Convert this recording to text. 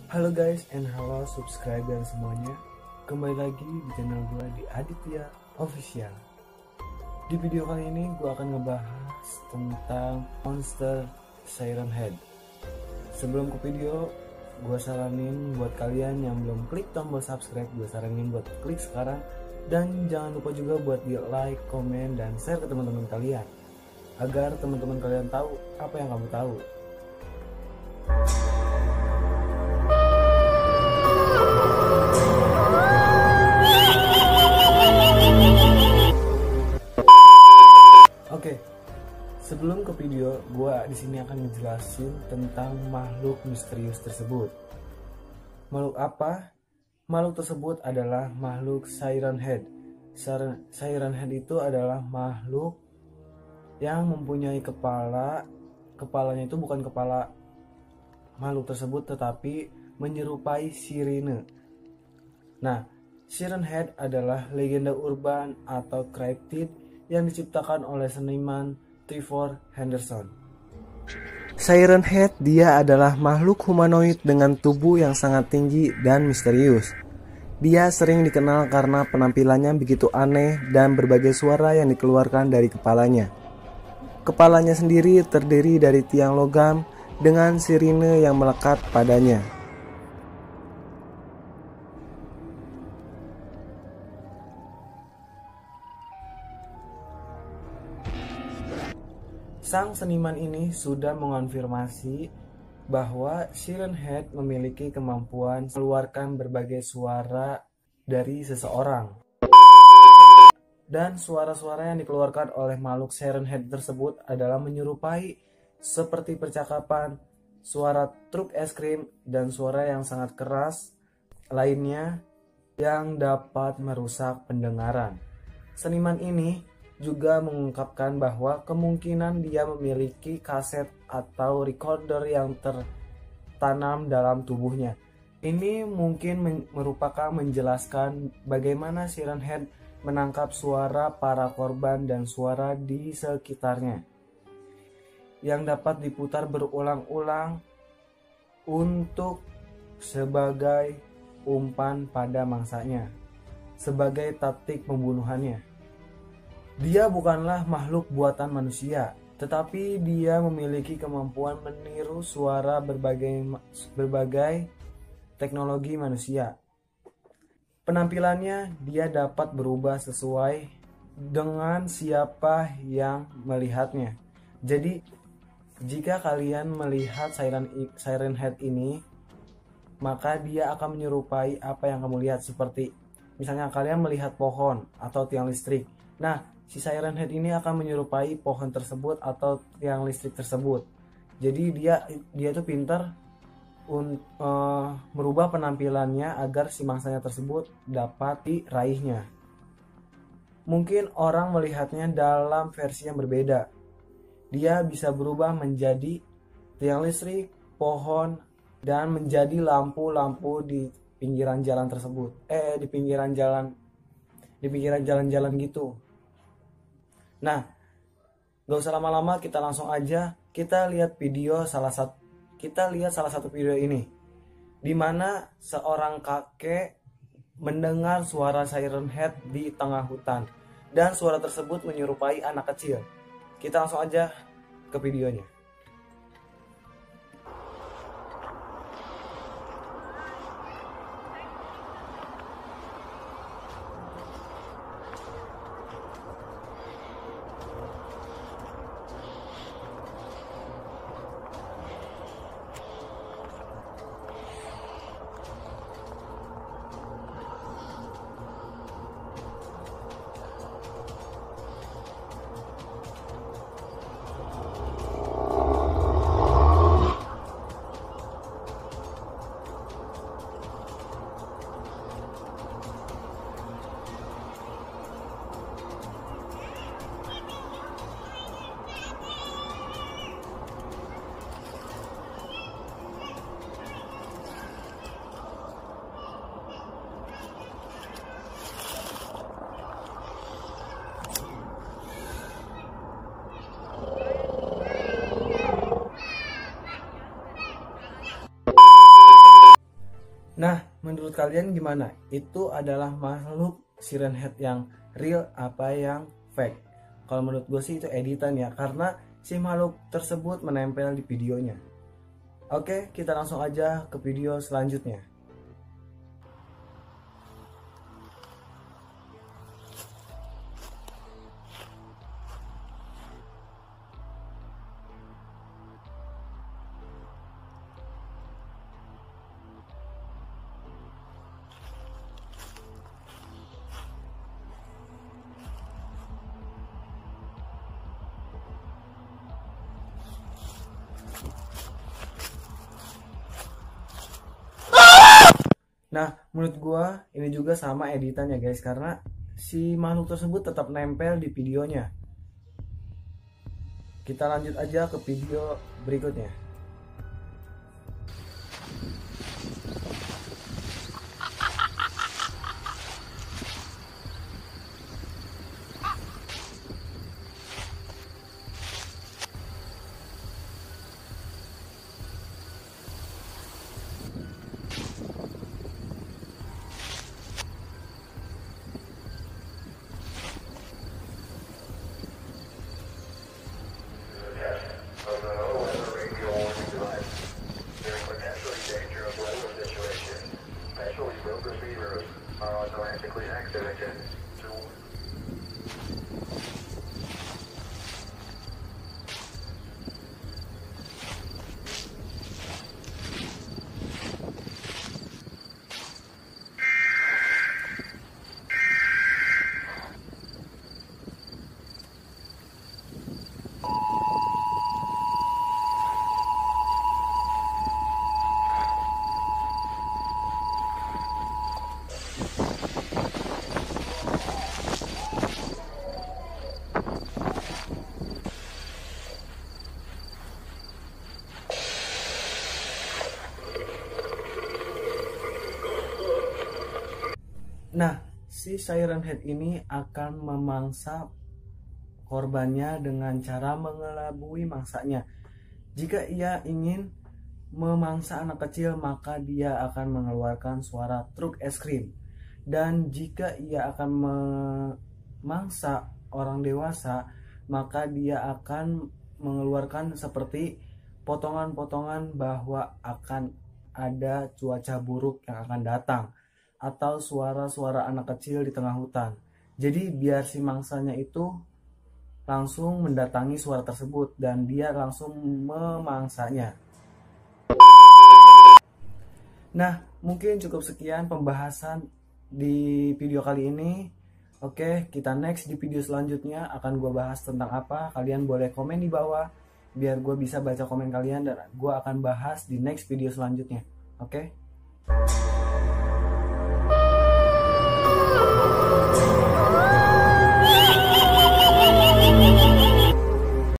Halo guys and halo subscriber semuanya. Kembali lagi di channel gue di Aditya Official. Di video kali ini gue akan ngebahas tentang monster Siren Head. Sebelum ke video, gue saranin buat kalian yang belum klik tombol subscribe, gue saranin buat klik sekarang. Dan jangan lupa juga buat di like, komen, dan share ke teman-teman kalian, agar teman-teman kalian tahu apa yang kamu tahu. Oke, sebelum ke video, gue di sini akan ngejelasin tentang makhluk misterius tersebut. Makhluk apa? Makhluk tersebut adalah makhluk Siren Head. Siren Head itu adalah makhluk yang mempunyai kepala. Kepalanya itu bukan kepala makhluk tersebut, tetapi menyerupai sirene. Nah, Siren Head adalah legenda urban atau cryptid yang diciptakan oleh seniman Trevor Henderson. Siren Head dia adalah makhluk humanoid dengan tubuh yang sangat tinggi dan misterius. Dia sering dikenal karena penampilannya begitu aneh dan berbagai suara yang dikeluarkan dari kepalanya. Kepalanya sendiri terdiri dari tiang logam dengan sirine yang melekat padanya. Sang seniman ini sudah mengonfirmasi bahwa Siren Head memiliki kemampuan mengeluarkan berbagai suara dari seseorang. Dan suara-suara yang dikeluarkan oleh makhluk Siren Head tersebut adalah menyerupai seperti percakapan, suara truk es krim, dan suara yang sangat keras lainnya yang dapat merusak pendengaran. Seniman ini juga mengungkapkan bahwa kemungkinan dia memiliki kaset atau recorder yang tertanam dalam tubuhnya. Ini mungkin merupakan menjelaskan bagaimana Siren Head menangkap suara para korban dan suara di sekitarnya, yang dapat diputar berulang-ulang untuk sebagai umpan pada mangsanya, sebagai taktik pembunuhannya. Dia bukanlah makhluk buatan manusia, tetapi dia memiliki kemampuan meniru suara berbagai teknologi manusia. Penampilannya dia dapat berubah sesuai dengan siapa yang melihatnya. Jadi, jika kalian melihat Siren Head ini, maka dia akan menyerupai apa yang kamu lihat. Seperti misalnya kalian melihat pohon atau tiang listrik. Nah, si Siren Head ini akan menyerupai pohon tersebut atau tiang listrik tersebut. Jadi dia itu pintar merubah penampilannya agar si mangsanya tersebut dapat diraihnya. Mungkin orang melihatnya dalam versi yang berbeda. Dia bisa berubah menjadi tiang listrik, pohon, dan menjadi lampu-lampu di pinggiran jalan tersebut. Di pinggiran jalan-jalan gitu. Nah, gak usah lama-lama, kita langsung aja kita lihat salah satu video ini, di mana seorang kakek mendengar suara Siren Head di tengah hutan, dan suara tersebut menyerupai anak kecil. Kita langsung aja ke videonya. Nah, menurut kalian gimana? Itu adalah makhluk Siren Head yang real apa yang fake? Kalau menurut gue sih itu editan ya, karena si makhluk tersebut menempel di videonya. Oke, kita langsung aja ke video selanjutnya. Nah, menurut gua ini juga sama editannya guys, karena si makhluk tersebut tetap nempel di videonya. Kita lanjut aja ke video berikutnya. Nah, si Siren Head ini akan memangsa korbannya dengan cara mengelabui mangsanya. Jika ia ingin memangsa anak kecil, maka dia akan mengeluarkan suara truk es krim. Dan jika ia akan memangsa orang dewasa, maka dia akan mengeluarkan seperti potongan-potongan bahwa akan ada cuaca buruk yang akan datang, atau suara-suara anak kecil di tengah hutan. Jadi biar si mangsanya itu langsung mendatangi suara tersebut dan dia langsung memangsanya. Nah, mungkin cukup sekian pembahasan di video kali ini. Oke, kita next di video selanjutnya akan gue bahas tentang apa. Kalian boleh komen di bawah biar gue bisa baca komen kalian dan gue akan bahas di next video selanjutnya. Oke?